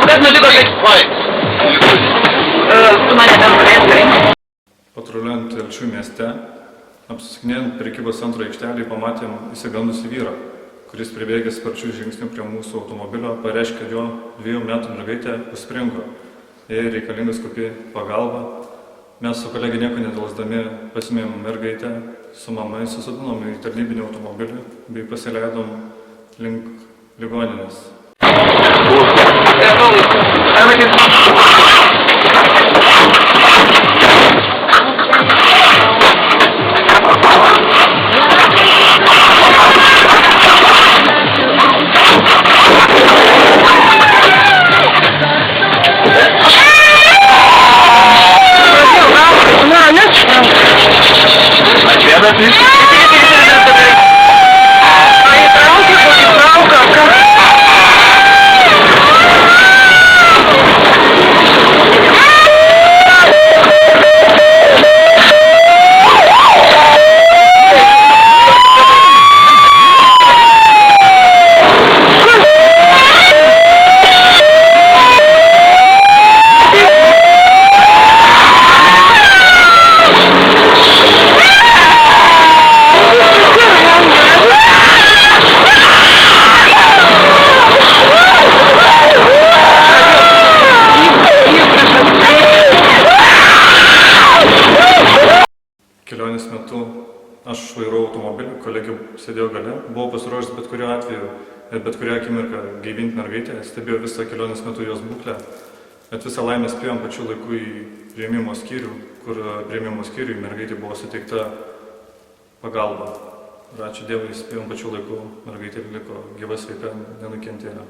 Kas nutiko, kad... Oi. Tu mane ten turės. Patruliuojant Telšių mieste, apsisukinėjant prekybos centro aikštelį, pamatėm įsigandusį vyrą, kuris pribėgęs sparčių žingsnių prie mūsų automobilio pareiškė, kad jo 2 metų mergaitė užspringo. Jai reikalinga skubi pagalba. Mes su kolegė nieko nedelsdami pasimėm mergaitę, su mama įsisodinom į tarnybinį automobilį bei pasileidom link ligoninės. Kelionės metu aš vairavau automobilį, kolegė sėdėjo gale, buvau pasiruošęs bet kuriuo atveju ir bet kurią akimirką gaivinti mergaitę, stebėjau visą kelionės metu jos būklę, bet visą laimę spėjom pačiu laiku į priėmimo skyrių, kur priėmimo skyriui mergaitė buvo suteikta pagalba. Ir ačiū Dievui, spėjom pačiu laiku, mergaitė liko gyva, sveika, nenukentėjo.